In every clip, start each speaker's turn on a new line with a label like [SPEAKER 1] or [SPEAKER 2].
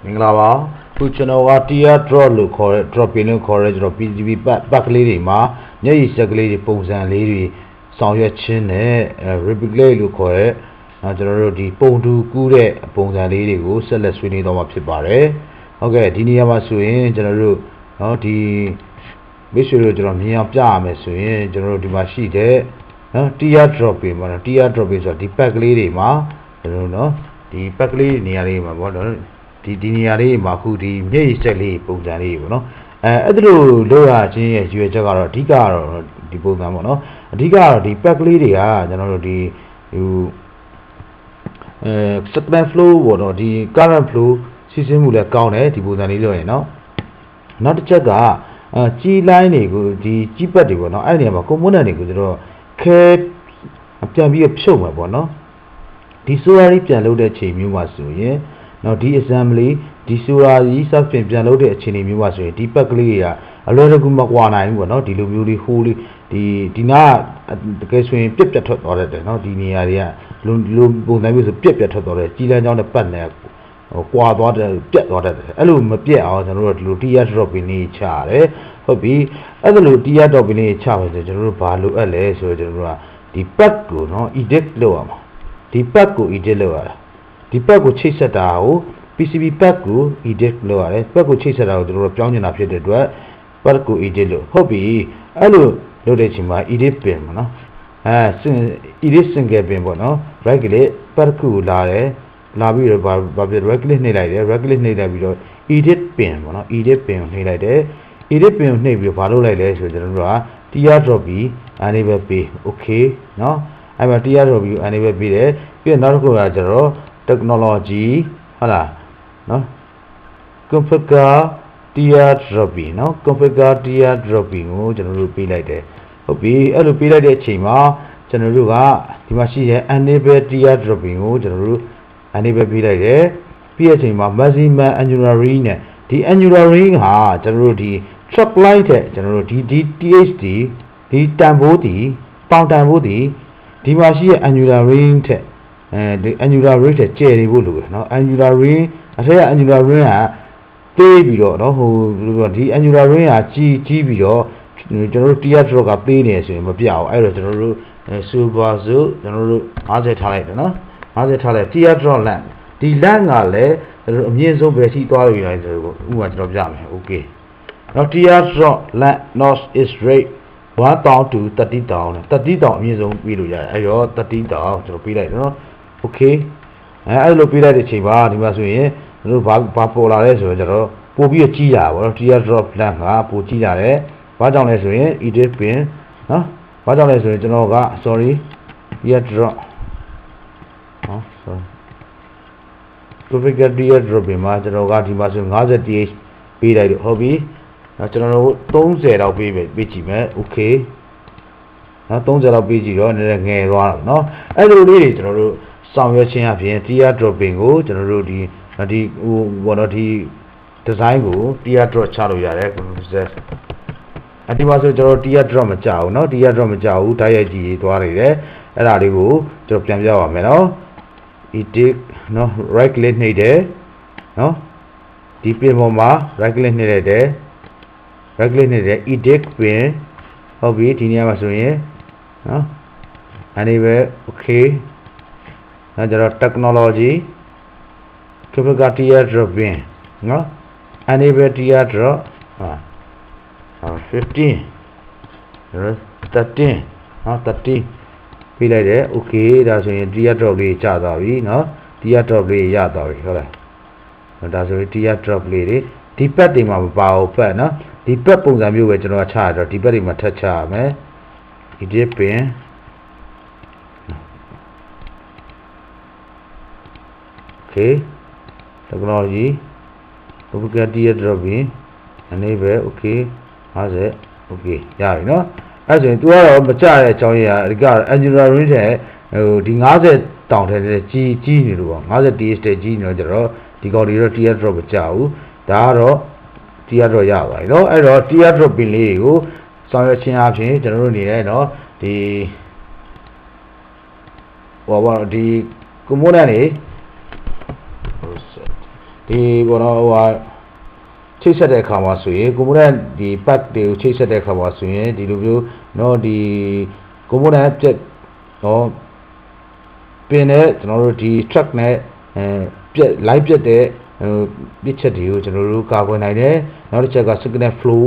[SPEAKER 1] မင်္ဂလာပါခုကျွန်တော်က tier drop လို့ခေါ်တဲ့ drop pin လို့ခေါ်တဲ့ကျွန်တော် PCB ပတ်ကလေးတွေမှာမျက်ရည်စက်ကလေးတွေပုံစံလေးတွေဆောင်ရွက်ခြင်းနဲ့ replicate လို့ခေါ်တဲ့ကျွန်တော်တို့ဒီပုံတူကူးတဲ့ပုံစံလေးတွေကိုဆက်လက်ဆွေးနွေးတော့မှာဖြစ်ပါတယ်ဟုတ်ကဲ့ဒီနေရာမှာဆိုရင်ကျွန်တော်တို့เนาะဒီမိတ်ဆွေတို့ကျွန်တော်မြင်အောင်ပြရမယ်ဆိုရင်ကျွန်တော်တို့ဒီမှာရှိတဲ့เนาะ tier drop pin ပေါ့နော် tier drop pin ဆိုတော့ဒီပတ်ကလေးတွေမှာကျွန်တော်တို့เนาะဒီပတ်ကလေးနေရာလေးမှာပေါ့နော်ဒီနေရာလေးမှာခုဒီမျက်ရည်စက်လေးပုံစံလေးပေါ့နော်အဲ့ဒါလိုလောက်ရခြင်းရဲ့ရွေချက်ကတော့အဓိကကတော့ဒီပုံစံပေါ့နော်အဓိကကတော့ဒီပက်ကလေးတွေကကျွန်တော်တို့ဒီဟိုsegment flow ပေါ့နော်ဒီ current flow စီးဆင်းမှုလည်းကောင်းတယ်ဒီပုံစံလေးလို့ရင်နော်နောက်တစ်ချက်ကကြီး line တွေကိုဒီကြီးပတ်တွေပေါ့နော်အဲ့ဒီနေရာမှာ component တွေကိုကျွန်တော်ခဲပြန်ပြီးဖြုတ်မှာပေါ့နော်ဒီsolar ကြီးပြန်လုပ်တဲ့ချိန်မျိုးမှာဆိုရင်နော်ဒီ assembly ဒီ solar ကြီး substance ပြန်လုပ်တဲ့အခြေအနေမျိုးမှာဆိုရင်ဒီပက်ကလေးတွေကအလွယ်တကူမကွာနိုင်ဘူးပေါ့နော်ဒီလိုမျိုးလေးဟိုးလေးဒီနာတကယ်ဆိုရင်ပြက်ပြက်ထွက်သွားတတ်တယ်နော်ဒီနေရာတွေကလိုပုံစံမျိုးဆိုပြက်ပြက်ထွက်သွားတယ်ကြီးလန်းကြောင်းနဲ့ပတ်နေကွာသွားတယ်ပြက်သွားတတ်တယ်အဲ့လိုမပြက်အောင်ကျွန်တော်တို့ဒီလို tier drop ပင်လေးချရတယ်ဟုတ်ပြီအဲ့ဒါလို tier drop ပင်လေးချပါဆိုကျွန်တော်တို့ဘာလိုအပ်လဲဆိုတော့ကျွန်တော်တို့ကဒီ pack ကိုနော် edit လုပ်ရမှာဒီ pack ကို edit လုပ်ရတာဒီ pack ကိုချိတ်ဆက်တာကို PCB pack ကို edit လုပ်ရတယ် pack ကိုချိတ်ဆက်တာကိုကျွန်တော်တို့ပြောင်းနေတာဖြစ်တဲ့အတွက် pack ကို edit လုပ်ဟုတ်ပြီအဲ့လိုလုပ်တဲ့အချိန်မှာ edit pin ပေါ့နော်edit single pin ပေါ့နော် right click pack ကိုလာတယ်လာပြီးတော့ဘာဖြစ် right click နှိပ်လိုက်တယ် right click နှိပ်လိုက်ပြီးတော့ edit pin ပေါ့နော် edit pin ကိုနှိပ်လိုက်တယ် edit pin ကိုနှိပ်ပြီးဘာလုပ်လိုက်လဲဆိုတော့ကျွန်တော်တို့က tier drop ပြီး enable ပေး okay နော်အဲ့မှာ tier drop ပြီး enable ပေးတယ်ပြီးတော့နောက်တစ်ခုကကျွန်တော် technology ဟုတ်လားနော် configure tier dropping နော် configure tier dropping ကိုကျွန်တော်တို့ပေးလိုက်တယ်ဟုတ်ပြီအဲ့လိုပေးလိုက်တဲ့အချိန်မှာကျွန်တော်တို့ကဒီမှာရှိတဲ့ enable tier dropping ကိုကျွန်တော်တို့ enable ပေးလိုက်တယ်ပြီးတဲ့အချိန်မှာ maximum angular range နဲ့ဒီ angular range ဟာကျွန်တော်တို့ဒီ track line တဲ့ကျွန်တော်တို့ဒီ THD ဒီတန်ဖိုးဒီပေါင်တန်ဖိုးဒီဒီမှာရှိတဲ့ angular range တဲ့ဒီ angular range တဲ့ကျယ်နေဖို့လိုတယ်နော် angular range အထက်က angular range ကသေးပြီးတော့နော်ဟိုဒီ angular range ကကြီးပြီးတော့ကျွန်တော်တို့ tier drop ကသေးနေဆိုရင်မပြအောင်အဲ့တော့ကျွန်တော်တို့ super ဆိုကျွန်တော်တို့50ထားလိုက်တယ်နော်50ထားလိုက် tier drop length ဒီ length ကလည်းအမြင့်ဆုံးပဲရှိသွားပြီလဲဆိုတော့ဥပမာကျွန်တော်ပြမယ် okay နော် tier drop length notch is rate 1000 to 30000 30000အမြင့်ဆုံးပြီးလို့ရတယ်အဲ့တော့30000ကျွန်တော်ပြီးလိုက်နော် okay အဲ့လိုပြီးလိုက်တဲ့အချိန်ပါဒီမှာဆိုရင်တို့ဘာပေါ်လာလဲဆိုတော့ကျွန်တော်ပို့ပြီးကြီးတာပေါ့နော် tier drop length ကပိုကြီးလာတယ်ဘာကြောင့်လဲဆိုရင် edit pin နော်ဘာကြောင့်လဲဆိုရင်ကျွန်တော်က sorry tier drop ဟော sorry configure tier drop ပင်မှာကျွန်တော်ကဒီမှာဆို 50th ပေးလိုက်တော့ဟုတ်ပြီနော်ကျွန်တော်တို့30လောက်ပေးကြည့်မယ် okay နော်30လောက်ပေးကြည့်တော့နည်းနည်းငယ်သွားတော့နော်အဲ့လိုလေးတွေကျွန်တော်တို့ဆောင်ရွက်ခြင်းအပြင် tier dropping ကိုကျွန်တော်တို့ဒီဟိုဘောနော်ဒီ design ကို tier drop ချလို့ရတယ်ဒီမှာဆိုကျွန်တော် tier drop မကြောက်ဘူးเนาะ tier drop မကြောက်ဘူးဓာတ်ရိုက်ကြည့်သွားနေတယ်အဲ့ဒါလေးကိုကျွန်တော်ပြန်ပြပါမယ်เนาะ edit เนาะ right click နှိပ်တယ်เนาะဒီ pin ပေါ်မှာ right click နှိပ်လိုက်တယ် right click နှိပ်တယ် edit pin ဟုတ်ပြီဒီနေရာမှာဆိုရင်เนาะ enable okay နောက်ကျတော့ technology configure tier dropping เนาะ enable tier drop 15 13 30ပြလိုက်တယ် okay ဒါဆိုရင် tier drop လေးကျသွားပြီเนาะ tier drop လေးရသွားပြီဟုတ်လားဒါဆိုရင် tier drop လေးတွေဒီပတ်တွေမှာမပါဘူးပတ်เนาะဒီပတ်ပုံစံမျိုးပဲကျွန်တော်ချရတော့ဒီပတ်တွေမှာထပ်ချရမယ် edit pin okay technology configure tier dropping enable okay 50 okay ရပြီเนาะအဲ့ဆိုရင် तू ကတော့မကြတဲ့အကြောင်းရင်းကဒီက angular range တဲ့ဟိုဒီ50တောင်ထဲကြီးနေလို့ပေါ့50 th တဲ့ကြီးနေတော့ကျတော့ဒီကောင်တွေတော့ tier drop မကြဘူးဒါကတော့ tier drop ရပါတယ်เนาะအဲ့တော့ tier drop ပင်လေးတွေကိုဆောင်ရွက်ခြင်းအပြင်ကျွန်တော်တို့နေတယ်เนาะဒီဟိုပါဒီ component တွေဒီ ဒီဘောနော်ဟိုချိတ်ဆက်တဲ့အခါမှာဆိုရင်ကွန်ပိုနန့်ဒီ pack တွေကိုချိတ်ဆက်တဲ့အခါမှာဆိုရင်ဒီလိုမျိုးနော်ဒီကွန်ပိုနန့်ပြက်နော်ပင်နဲ့ကျွန်တော်တို့ဒီ track နဲ့ပြက် live ပြက်တဲ့ပြစ်ချက်တွေကိုကျွန်တော်တို့ကာကွယ်နိုင်တယ်နောက်တစ်ချက်က signal flow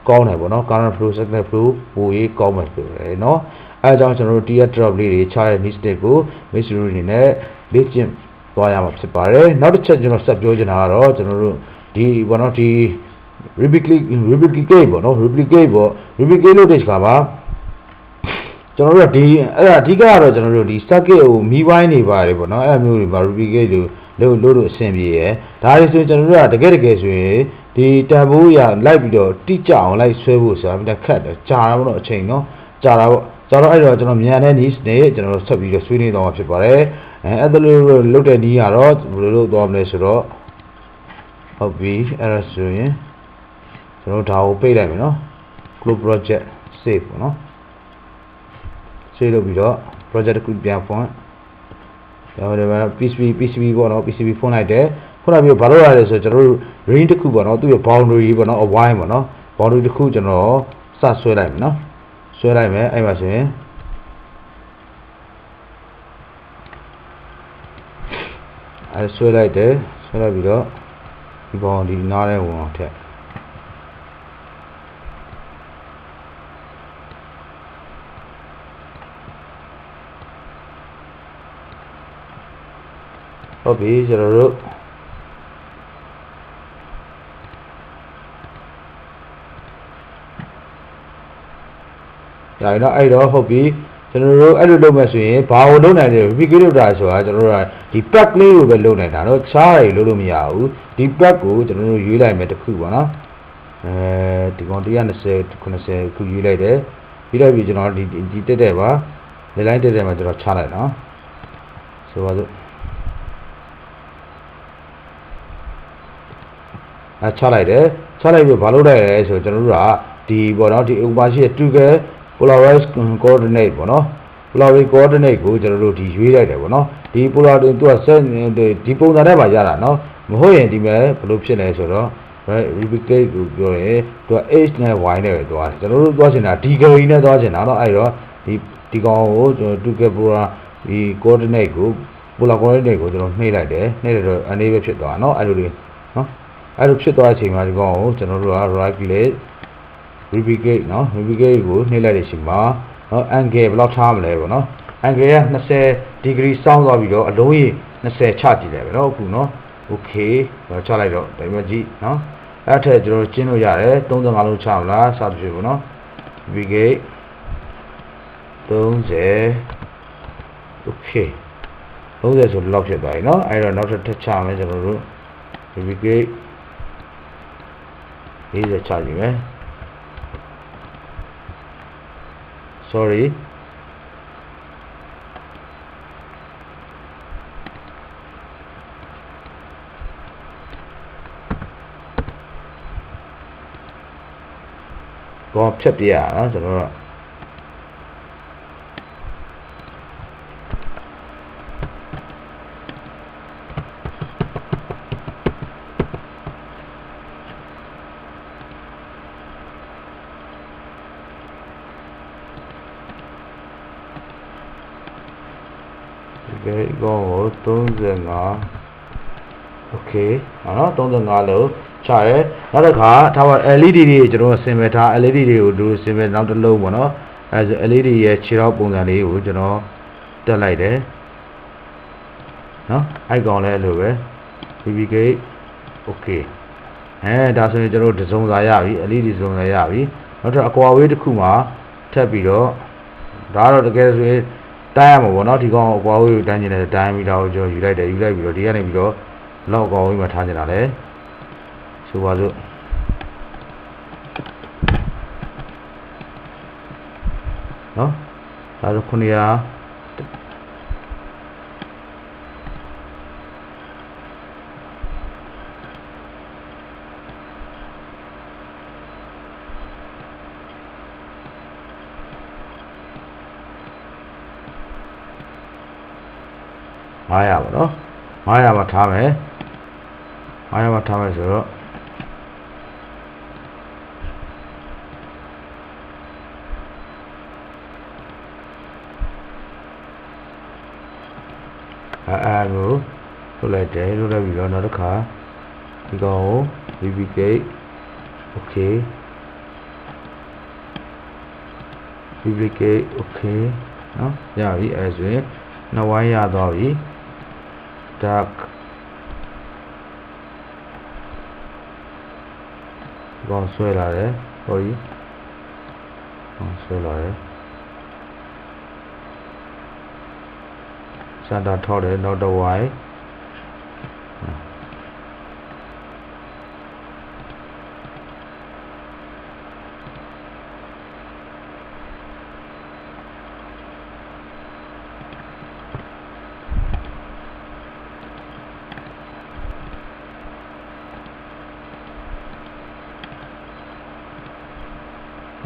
[SPEAKER 1] ကောင်းတယ်ပေါ့နော် current flow signal flow ပိုရေးကောင်းမယ်ဆိုရယ်နော်အဲအကြောင်းကျွန်တော်တို့ tier drop လေးတွေချတဲ့ mistake ကို mistake အနေနဲ့လေ့ကျင့်သွားရမှာဖြစ်ပါတယ်နောက်တစ်ချက်ကျွန်တော်ဆက်ပြောချင်တာကတော့ကျွန်တော်တို့ဒီဘောနော်ဒီ replicate ပေါ့နော် replicate လို့တဲ့ခါမှာကျွန်တော်တို့ဒီအဲ့ဒါအဓိကကတော့ကျွန်တော်တို့ဒီ circuit ကိုမီးပိုင်းနေပါတယ်ပေါ့နော်အဲ့မျိုးတွေမှာ replicate လို့အဆင်ပြေရယ်ဒါတွေဆိုရင်ကျွန်တော်တို့ကတကယ်ဆိုရင်ဒီတန်ဖိုးရလိုက်ပြီးတော့တိကျအောင်လိုက်ဆွဲဖို့ဆိုတာမြတ်ခက်တယ်ကြာတာပေါ့နော်အချိန်နော်ကြာတာပေါ့ကြာတော့အဲ့တော့ကျွန်တော်မြန်တဲ့ needs နဲ့ကျွန်တော်တို့ဆက်ပြီးတော့ဆွေးနွေးသွားမှာဖြစ်ပါတယ်အဲ့ဒါလိုလုပ်တဲ့နည်းကတော့ဘယ်လိုလုပ်သွားမလဲဆိုတော့ဟုတ်ပြီအဲ့ဒါဆိုရင်ကျွန်တော်ဒါကိုပိတ်လိုက်မယ်နော် close project save ပေါ့နော် save လုပ်ပြီးတော့ project တစ်ခုပြန်ဖွင့်ဒါပေမဲ့ PCB ပေါ့နော် PCB ဖွင့်လိုက်တယ်ခုနကပြောဘာလို့ရလဲဆိုတော့ကျွန်တော်တို့ range တစ်ခုပေါ့နော်သူ့ရဲ့ boundary ပေါ့နော်အဝိုင်းပေါ့နော် boundary တစ်ခုကျွန်တော်စဆွဲလိုက်မယ်နော်ဆွဲလိုက်မယ်အဲ့မှာဆိုရင်အဲ့ဆွဲလိုက်တယ်ဆွဲလိုက်ပြီးတော့ဒီ boundary နားထဲဝင်အောင်ထည့်ဟုတ်ပြီကျွန်တော်တို့ဒါတော့အဲ့တော့ဟုတ်ပြီကျွန်တော်တို့အဲ့လိုလုပ်မှဆိုရင်ဘာကိုလုပ်နိုင်လဲ replicate လုပ်တာဆိုတာကျွန်တော်တို့ကဒီ pack လေးကိုပဲလုပ်နိုင်တာเนาะခြားတွေလုပ်လို့မရဘူးဒီ pack ကိုကျွန်တော်တို့ရွေးလိုက်မယ်တစ်ခုပေါ့နော်ဒီကောင်120 90ခုရွေးလိုက်တယ်ပြီးလိုက်ပြီကျွန်တော်ဒီတက်တဲ့ပါလေလိုင်းတက်တဲ့မှာကျွန်တော်ခြားလိုက်နော်ဆိုပါစို့ချလိုက်တယ်ချလိုက်ပြီးဘာလုပ်လိုက်လဲဆိုတော့ကျွန်တော်တို့ကဒီပေါ့နော်ဒီဥပမာရှိတဲ့ together polarized coordinate ပေါ့နော် polarized coordinate ကိုကျွန်တော်တို့ဒီရွေးလိုက်တယ်ပေါ့နော်ဒီ polar သူကဒီပုံစံနဲ့ပါရတာနော်မဟုတ်ရင်ဒီမဲ့ဘယ်လိုဖြစ်လဲဆိုတော့ replicate ကိုပြောရင်သူက h နဲ့ y နဲ့ပဲသွားတယ်ကျွန်တော်တို့သွားချင်တာ degree နဲ့သွားချင်တာเนาะအဲ့တော့ဒီကောင်ကိုကျွန်တော် together polar ဒီ coordinate ကို polar coordinate ကိုကျွန်တော်နှိပ်လိုက်တယ်နှိပ်လိုက်တော့ enable ဖြစ်သွားเนาะအဲ့လိုလေးเนาะအဲ့လိုဖြစ်သွားတဲ့အချိန်မှာဒီကောင်ကိုကျွန်တော်တို့က right click replicate เนาะ replicate ကိုနှိပ်လိုက်တဲ့အချိန်မှာเนาะ angle ဘယ်လောက်ထားမလဲပေါ့เนาะ angle က20 degree စောင်းသွားပြီးတော့အလုံးကြီး20ချကြည့်လိုက်ပဲเนาะအခုเนาะ okay ချလိုက်တော့ဒါမှကြည့်เนาะအဲ့ထက်ကျွန်တော်ကျင်းလို့ရတယ်35လုံးချမလားစသဖြင့်ပေါ့เนาะ replicate 30 okay 30ဆိုလောက်ဖြစ်သွားပြီเนาะအဲ့တော့နောက်ထပ်ချမယ်ကျွန်တော်တို့ replicate 40ချကြည့်မယ် sorry တော့ဖြတ်ပြရအောင်ကျွန်တော်တို့ဒီကောင်ကို35 okay နော်35လို့ချရဲနောက်တစ်ခါထားပါ LED တွေကျွန်တော်ဆင်မဲ့ထား LED တွေကိုဒူဆင်မဲ့နောက်တစ်လုံးပေါ့နော်အဲဆို LED ရဲ့ခြေထောက်ပုံစံလေးကိုကျွန်တော်တက်လိုက်တယ်နော်အဲ့ကောင်လည်းအဲ့လိုပဲ replicate okay ဒါဆိုရင်ကျွန်တော်တို့စုံစာရပြီ LED စုံစာရပြီနောက်ထပ်အကွာဝေးတစ်ခုမှာထပ်ပြီးတော့ဒါတော့တကယ်ဆိုရင်တိုင်းရမှာပေါ့နော်ဒီကောင်အကွာဝေးကိုတိုင်းကျင်တဲ့တိုင်းမီတာကိုကျွန်တော်ယူလိုက်ပြီးတော့ဒီကနေပြီးတော့လောက်အကွာဝေးမှာထားနေတာလေဆိုပါစို့နော်ဒါဆို900900ပါနော်900မှာထားမယ်900 အားရပါထားမယ်ဆိုတော့အဲ့လိုလုပ်လိုက်တယ်လုပ်လိုက်ပြီးတော့နောက်တစ်ခါဒီကောင်ကို duplicate okay duplicate okay နော်ရပြီအဲ့ဆိုရင်နှစ်ဝိုင်းရသွားပြီ dark ကောင်းဆွဲလာတယ် sorry ကောင်းဆွဲလာတယ်စံတာထောက်တယ်နောက်တစ်ဝိုင်း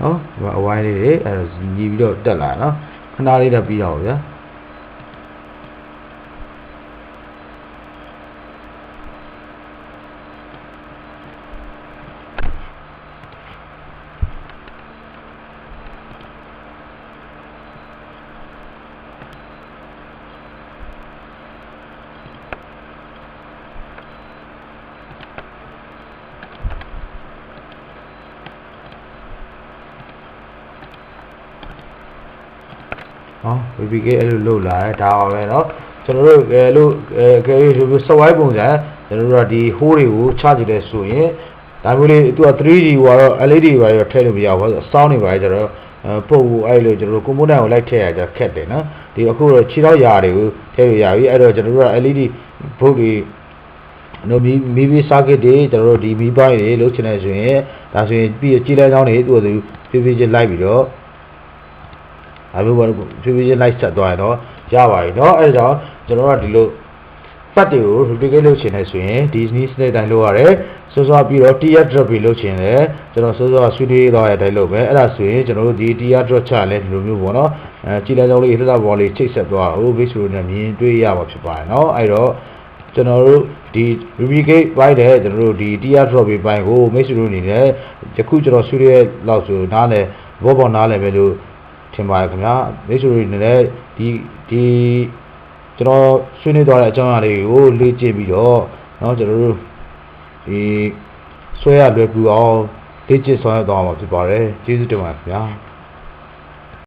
[SPEAKER 1] နော်ဒီမှာအဝိုင်းလေးတွေအဲညီပြီးတော့တက်လာနော်ခဏလေးတော့ပြီးတော့ဗျာVPK အဲ့လိုလုပ်လာတယ်ဒါပါပဲเนาะကျွန်တော်တို့လို့ဒီစဝိုင်းပုံစံကျွန်တော်တို့ကဒီ hole တွေကိုချကြည့်လဲဆိုရင်ဒါမျိုးလေးသူက 3D ဟိုတော့ LED တွေပါရောထည့်လို့မရဘူးဆိုတော့ sound တွေပါကျတော့ပုတ်ဘူးအဲ့လိုကျွန်တော်တို့ component ကိုလိုက်ထည့်ရကြခက်တယ်เนาะဒီအခုတော့ခြေထောက်ရာတွေကိုထည့်လို့ရပြီအဲ့တော့ကျွန်တော်တို့က LED ဘုတ်တွေနော်မီး circuit တွေကျွန်တော်တို့ဒီမီးပိုင်းတွေလုပ်ချင်တယ်ဆိုရင်ဒါဆိုရင်ပြီးကြည်လဲကြောင်းတွေသူ့သူဖြည်းဖြည်းချင်းလိုက်ပြီးတော့အဲ့လိုပေါ့ဖြည်းဖြည်းချင်းလိုက်ဆက်သွားရင်တော့ရပါပြီเนาะအဲ့ဒါကြောင့်ကျွန်တော်ကဒီလိုပတ်တွေကို duplicate လုပ်ချင်တယ်ဆိုရင်ဒီ sneeze နဲ့တိုင်းလုပ်ရတယ်စောစောပြီးတော့ tear drop ပြီးလုပ်ချင်တယ်ကျွန်တော်စောစောဆွေးနွေးသွားတဲ့အတိုင်းလုပ်ပဲအဲ့ဒါဆိုရင်ကျွန်တော်တို့ဒီ tear drop ချလဲဒီလိုမျိုးပေါ့เนาะကြည်လဲကြောင်းလေးလှလှပေါ်လေးချိတ်ဆက်သွားဟို base လိုနဲ့မြင်တွေ့ရမှာဖြစ်ပါတယ်เนาะအဲ့တော့ကျွန်တော်တို့ဒီ duplicate ပိုင်းတဲ့ကျွန်တော်တို့ဒီ tear drop ပိုင်းကို make sure အနေနဲ့ယခုကျွန်တော်ဆွေးနွေးလောက်ဆိုနားလဲဘောပေါ်နားလဲပဲလို့ထင်ပါတယ်ခင်ဗျာ make sure အနေနဲ့ဒီကျွန်တော်ဆွေးနွေးသွားတဲ့အကြောင်းအရာတွေကိုလေ့ကျင့်ပြီးတော့เนาะကျွန်တော်တို့ဒီဆွဲရလွယ်ကူအောင်လေ့ကျင့်ဆောင်ရွက်သွားမှာဖြစ်ပါတယ်ကျေးဇူးတင်ပါတယ်ခင်ဗျာ